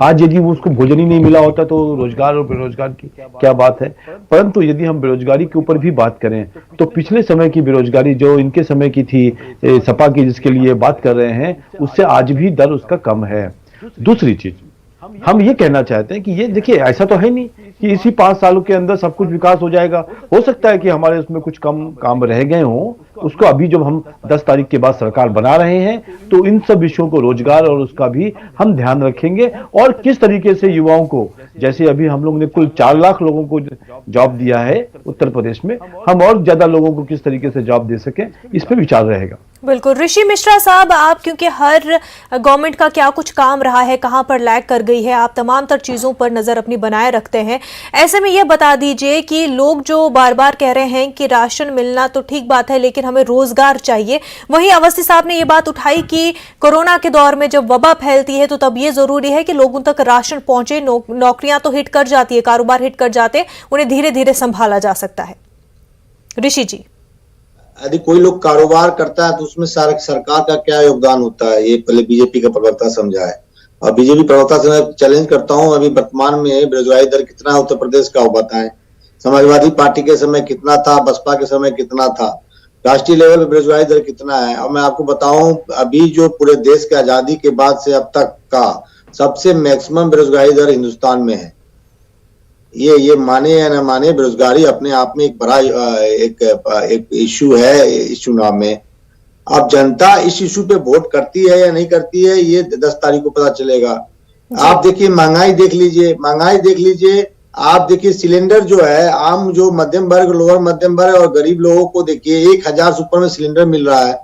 आज यदि उसको भोजन ही नहीं मिला होता तो रोजगार और बेरोजगार की क्या बात है। परंतु यदि हम बेरोजगारी के ऊपर भी बात करें तो पिछले समय की बेरोजगारी जो इनके समय की थी, सपा की जिसके लिए बात कर रहे हैं, उससे आज भी दर उसका कम है। दूसरी चीज हम ये कहना चाहते हैं कि ये देखिए, ऐसा तो है नहीं कि इसी 5 सालों के अंदर सब कुछ विकास हो जाएगा। हो सकता है कि हमारे उसमें कुछ कम काम रह गए हों, उसको अभी जब हम 10 तारीख के बाद सरकार बना रहे हैं तो इन सब विषयों को, रोजगार और उसका भी हम ध्यान रखेंगे। और किस तरीके से युवाओं को, जैसे अभी हम लोग ने कुल 4 लाख लोगों को जॉब दिया है उत्तर प्रदेश में, हम और ज्यादा लोगों को किस तरीके से जॉब दे सकें, इस पर विचार रहेगा। बिल्कुल। ऋषि मिश्रा साहब, आप क्योंकि हर गवर्नमेंट का क्या कुछ काम रहा है, कहां पर लैग कर गई है, आप तमाम तर चीजों पर नजर अपनी बनाए रखते हैं। ऐसे में यह बता दीजिए कि लोग जो बार बार कह रहे हैं कि राशन मिलना तो ठीक बात है लेकिन हमें रोजगार चाहिए, वहीं अवस्थी साहब ने यह बात उठाई कि कोरोना के दौर में जब वबा फैलती है तो तब ये जरूरी है कि लोगों तक राशन पहुंचे। नौकरियां तो हिट कर जाती है, कारोबार हिट कर जाते, उन्हें धीरे धीरे संभाला जा सकता है। ऋषि जी, यदि कोई लोग कारोबार करता है तो उसमें सरकार का क्या योगदान होता है, ये पहले बीजेपी का प्रवक्ता समझा है। और बीजेपी प्रवक्ता से मैं चैलेंज करता हूं, अभी वर्तमान में बेरोजगारी दर कितना है उत्तर प्रदेश का, वो बताएं। समाजवादी पार्टी के समय कितना था, बसपा के समय कितना था, राष्ट्रीय लेवल पे बेरोजगारी दर कितना है। और मैं आपको बताऊं, अभी जो पूरे देश के आजादी के बाद से अब तक का सबसे मैक्सिमम बेरोजगारी दर हिंदुस्तान में है। ये माने या न माने, बेरोजगारी अपने आप में एक बड़ा एक इशू है इस चुनाव में। अब जनता इस इशू पे वोट करती है या नहीं करती है, ये 10 तारीख को पता चलेगा। आप देखिए, महंगाई देख लीजिए, आप देखिए सिलेंडर जो है, आम जो मध्यम वर्ग, लोअर मध्यम वर्ग और गरीब लोगों को देखिए 1000 से ऊपर में सिलेंडर मिल रहा है।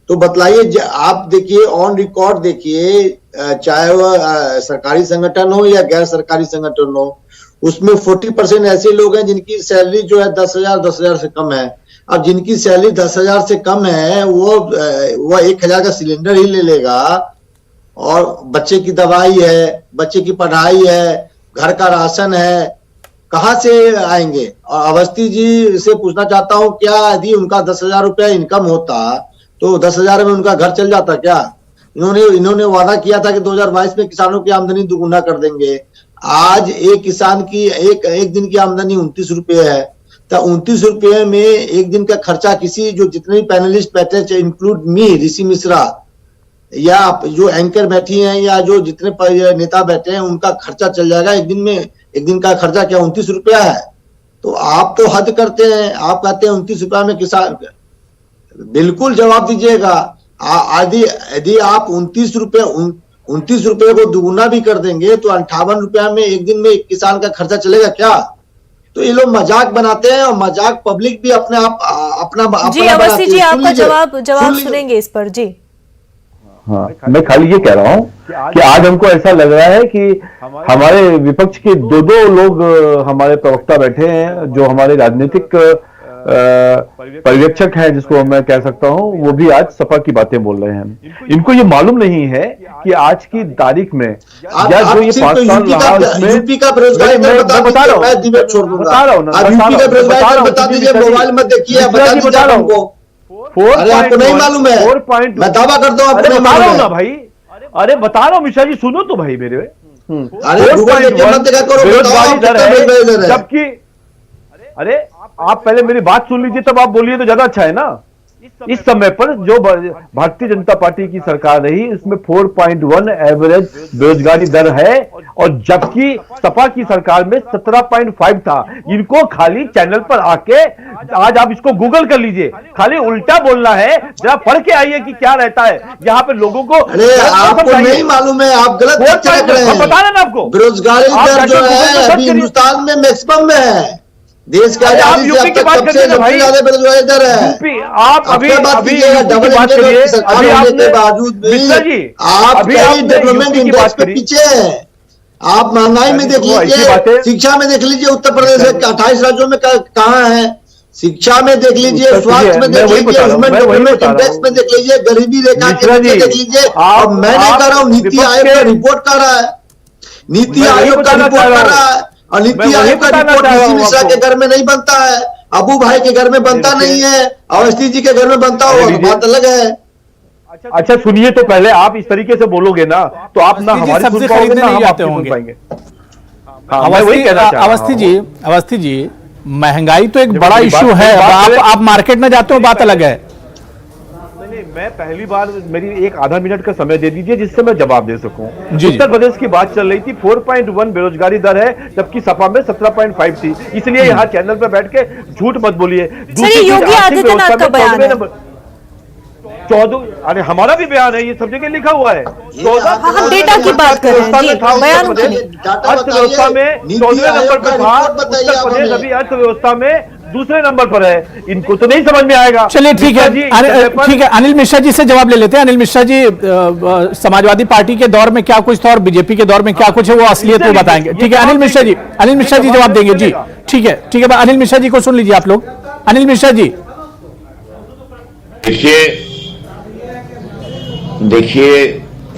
तो बतलाइए, आप देखिए ऑन रिकॉर्ड देखिए, चाहे वह सरकारी संगठन हो या गैर सरकारी संगठन हो, उसमें 40% ऐसे लोग हैं जिनकी सैलरी जो है 10,000 से कम है। अब जिनकी सैलरी 10,000 से कम है वो 1,000 का सिलेंडर ही ले लेगा, और बच्चे की दवाई है, बच्चे की पढ़ाई है, घर का राशन है, कहाँ से आएंगे। और अवस्थी जी से पूछना चाहता हूँ, क्या यदि उनका 10,000 रुपया इनकम होता तो 10,000 में उनका घर चल जाता क्या? इन्होंने वादा किया था कि 2022 में किसानों की आमदनी दुगुना कर देंगे। आज एक किसान की एक दिन की आमदनी 29 रुपये है। तो 29 रुपये में एक दिन का खर्चा किसी, जो जितने भी पैनलिस्ट बैठे, इंक्लूड मी, ऋषि मिश्रा, या जो एंकर बैठी हैं, या जो जितने नेता बैठे हैं, उनका खर्चा चल जाएगा एक दिन में। एक दिन का खर्चा क्या 29 रुपया है? तो आप तो हद करते हैं। आप कहते हैं 29 रुपया में किसान, बिल्कुल जवाब दीजिएगा। यदि आप 29 रुपये को दुगुना भी कर देंगे तो 58 रुपया में एक दिन में किसान का खर्चा चलेगा क्या? तो ये लोग मजाक बनाते हैं, और मजाक पब्लिक भी अपना जी अवस्थी जी, आपका जवाब सुनेंगे इस पर। जी हाँ, मैं खाली ये कह रहा हूँ कि आज हमको ऐसा लग रहा है कि हमारे विपक्ष के दो लोग हमारे प्रवक्ता बैठे हैं, जो हमारे राजनीतिक पर्यवेक्षक हैं, जिसको मैं कह सकता हूं, वो भी आज सपा की बातें बोल रहे हैं। इनको ये मालूम नहीं है कि आज की तारीख में या जो ये 5 साल रहा उसमें, यूपी का बेरोजगारी दर बता रहा हूँ ना, बता दीजिए, मोबाइल मत देखिए, बता रहा हूँ। अरे आपको नहीं मालूम है? मैं दावा करता हूँ आपको नहीं मालूम है। ना भाई, अरे बता रहा हूँ मिश्रा जी, सुनो तो भाई मेरे। अरे गूगल देखिए, मत देखा करो, जबकि अरे आप पहले मेरी बात सुन लीजिए, तब आप बोलिए तो ज्यादा अच्छा है ना। इस समय पर जो भारतीय जनता पार्टी की सरकार रही, इसमें 4.1 एवरेज बेरोजगारी दर है, और जबकि सपा की सरकार में 17.5 था। इनको खाली चैनल पर आके, आज आप इसको गूगल कर लीजिए, खाली उल्टा बोलना है। जरा पढ़ के आइए कि क्या रहता है यहाँ पे लोगों को। अरे आपको नहीं मालूम है, आप गलत बता रहे ना आपको। बेरोजगारी दर जो है अभी हिंदुस्तान में मैक्सिमम में है। देश के आजादी से अब तक सबसे ज्यादा बेरोजगारी दर है। आप अभी डबल इंजन सरकार होने के बावजूद भी आप कई डेवलपमेंट इंडेक्स पे पीछे हैं। आप महंगाई में देख लीजिए, शिक्षा में देख लीजिए, उत्तर प्रदेश 28 राज्यों में कहाँ है। शिक्षा में देख लीजिए, स्वास्थ्य में देख लीजिए, ह्यूमन डेवलपमेंट इंडेक्स में देख लीजिए, गरीबी रेखा के नीचे देख लीजिए। और मैं नहीं कर रहा हूँ, नीति आयोग का रिपोर्ट कर रहा है, नीति आयोग का रिपोर्ट कर रहा है। और नीति आयोग का रिपोर्ट ऋषि मिश्रा के घर में नहीं बनता है, अबू भाई के घर में बनता नहीं है, अवस्थी जी के घर में बनता हो, बात अलग है। अच्छा सुनिए, तो पहले आप इस तरीके से बोलोगे ना तो आप ना हमारी सुन सब्जी पाओगे खरीदने ना नहीं हम जाते आपकी सुन होंगे। पाएंगे। हाँ, मैं वही कहना चाह रहा हूं। अवस्थी जी, महंगाई तो एक जब बड़ा मेरी इशू बात- है। बात अब करें- आप मार्केट में जाते हो, बात अलग है। नहीं, मैं पहली बार, मेरी एक आधा मिनट का समय दे दीजिए जिससे मैं जवाब दे सकूं। जी। उत्तर प्रदेश की बात चल रही थी, 4.1 बेरोजगारी दर है, जबकि सपा में 17.5 थी। इसलिए यहाँ चैनल पे बैठ के झूठ मत बोलिए। दूसरी चीज, योगी आर्थिक आदित्यनाथ व्यवस्था का में बयान है। 14, अरे हमारा भी बयान है, ये सब जगह लिखा हुआ है। 14 हाँ, हम डेटा की बात कर रहे हैं जी, बयानों की नहीं। अर्थव्यवस्था में 14वें नंबर पर था उत्तर प्रदेश, अभी अर्थव्यवस्था में दूसरे नंबर पर है। इनको तो नहीं समझ में आएगा। चलिए ठीक है, ठीक है। अनिल मिश्रा जी से जवाब ले लेते हैं। अनिल मिश्रा जी, समाजवादी पार्टी के दौर में क्या कुछ था और बीजेपी के दौर में क्या कुछ है, वो असलियत वो बताएंगे। ठीक है अनिल मिश्रा जी जवाब देंगे जी। ठीक है, अनिल मिश्रा जी को सुन लीजिए आप लोग। अनिल मिश्रा जी, देखिए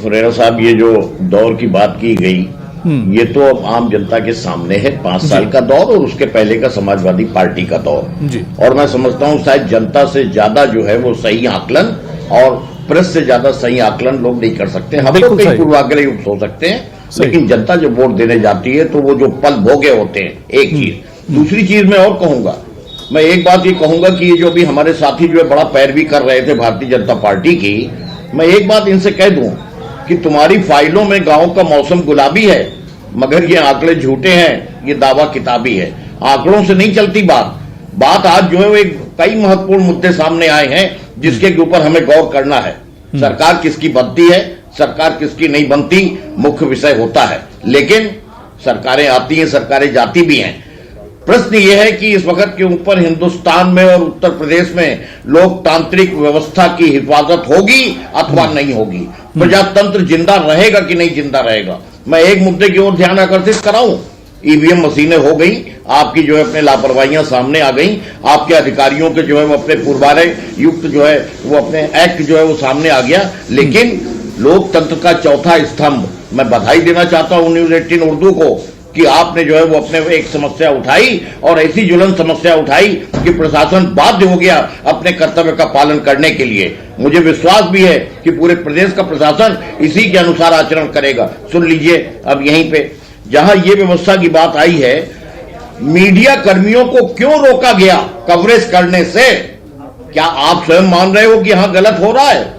फुरेरा साहब, ये जो दौर की बात की गई, ये तो अब आम जनता के सामने है। 5 साल का दौर और उसके पहले का समाजवादी पार्टी का दौर जी। और मैं समझता हूं शायद जनता से ज्यादा जो है वो सही आकलन और प्रेस से ज्यादा सही आकलन लोग नहीं कर सकते। हम तो कई पूर्वाग्रह युक्त हो सकते हैं, लेकिन जनता जब वोट देने जाती है तो वो जो पल भोगे होते हैं, एक चीज। दूसरी चीज मैं और कहूंगा, मैं एक बात ये कहूंगा कि ये जो भी हमारे साथी जो है बड़ा पैरवी कर रहे थे भारतीय जनता पार्टी की, मैं एक बात इनसे कह दूं कि तुम्हारी फाइलों में गांव का मौसम गुलाबी है, मगर ये आंकड़े झूठे हैं, ये दावा किताबी है। आंकड़ों से नहीं चलती बात आज जो है वो एक कई महत्वपूर्ण मुद्दे सामने आए हैं जिसके ऊपर हमें गौर करना है। सरकार किसकी बनती है, सरकार किसकी नहीं बनती, मुख्य विषय होता है। लेकिन सरकारें आती हैं, सरकारें जाती भी हैं। प्रश्न यह है कि इस वक्त के ऊपर हिंदुस्तान में और उत्तर प्रदेश में लोकतांत्रिक व्यवस्था की हिफाजत होगी अथवा नहीं होगी, प्रजातंत्र जिंदा रहेगा कि नहीं जिंदा रहेगा। मैं एक मुद्दे की ओर ध्यान आकर्षित कराऊं, ईवीएम मशीनें हो गई, आपकी जो है अपने लापरवाहियां सामने आ गई, आपके अधिकारियों के जो है वो अपने पूर्वाग्रह युक्त जो है वो अपने एक्ट जो है वो सामने आ गया। लेकिन लोकतंत्र का चौथा स्तंभ, मैं बधाई देना चाहता हूं न्यूज 18 उर्दू को कि आपने जो है वो अपने एक समस्या उठाई और ऐसी ज्वलन समस्या उठाई कि प्रशासन बाध्य हो गया अपने कर्तव्य का पालन करने के लिए। मुझे विश्वास भी है कि पूरे प्रदेश का प्रशासन इसी के अनुसार आचरण करेगा। सुन लीजिए, अब यहीं पे जहां ये व्यवस्था की बात आई है, मीडिया कर्मियों को क्यों रोका गया कवरेज करने से? क्या आप स्वयं मान रहे हो कि यहां गलत हो रहा है?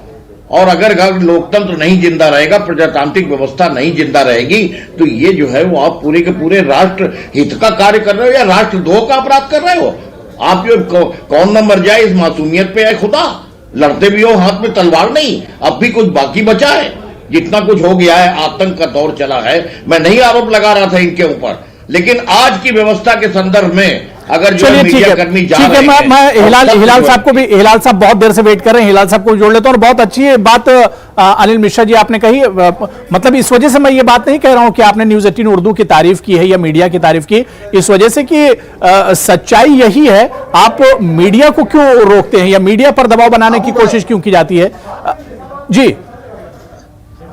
और अगर लोकतंत्र नहीं जिंदा रहेगा, प्रजातांत्रिक व्यवस्था नहीं जिंदा रहेगी, तो ये जो है वो आप पूरे के पूरे राष्ट्र हित का कार्य कर रहे हो या राष्ट्रद्रोह का अपराध कर रहे हो। आप जो कौन न मर जाए इस मासूमियत पे है खुदा, लड़ते भी हो, हाथ में तलवार नहीं, अब भी कुछ बाकी बचा है। जितना कुछ हो गया है, आतंक का दौर चला है। मैं नहीं आरोप लगा रहा था इनके ऊपर, लेकिन आज की व्यवस्था के संदर्भ में अगर जो मीडिया कर्मी जा रहे हैं, मैं हिलाल साहब को भी, हिलाल साहब बहुत देर से वेट कर रहे हैं, हिलाल साहब को जोड़ लेता हूं। और बहुत अच्छी बात अनिल मिश्रा जी आपने कही, मतलब इस वजह से मैं ये बात नहीं कह रहा हूं कि आपने न्यूज 18 उर्दू की तारीफ की है या मीडिया की तारीफ की, इस वजह से कि सच्चाई यही है। आप मीडिया को क्यों रोकते हैं या मीडिया पर दबाव बनाने की कोशिश क्यों की जाती है? जी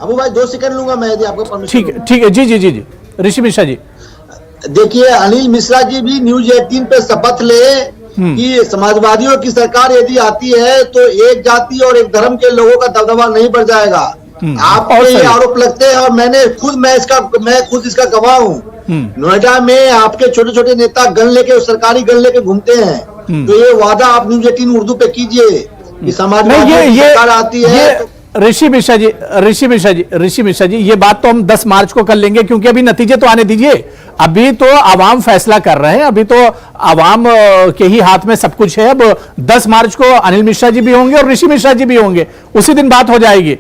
अबू भाई 2 सेकंड लूंगा मैं, यदि आपको परमिशन। ठीक है जी ऋषि मिश्रा जी। देखिए, अनिल मिश्रा जी भी न्यूज 18 पे शपथ ले कि समाजवादियों की सरकार यदि आती है तो एक जाति और एक धर्म के लोगों का दबदबा नहीं बढ़ जाएगा। आपको ये आरोप लगते हैं और मैं खुद इसका गवाह हूँ। नोएडा में आपके छोटे छोटे नेता गन लेके, सरकारी गन लेके घूमते हैं। तो ये वादा आप न्यूज 18 उर्दू पे कीजिए कि समाजवादियों की सरकार आती है तो... ऋषि मिश्रा जी, ये बात तो हम 10 मार्च को कर लेंगे, क्योंकि अभी नतीजे तो आने दीजिए। अभी तो आवाम फैसला कर रहे हैं, अभी तो आवाम के ही हाथ में सब कुछ है। अब 10 मार्च को अनिल मिश्रा जी भी होंगे और ऋषि मिश्रा जी भी होंगे, उसी दिन बात हो जाएगी।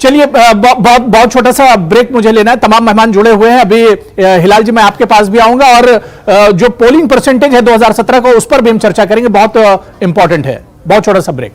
चलिए, बहुत छोटा सा ब्रेक मुझे लेना है। तमाम मेहमान जुड़े हुए हैं। अभी हिलाल जी मैं आपके पास भी आऊंगा और जो पोलिंग परसेंटेज है 2017 को, उस पर भी हम चर्चा करेंगे, बहुत इंपॉर्टेंट है। बहुत छोटा सा ब्रेक।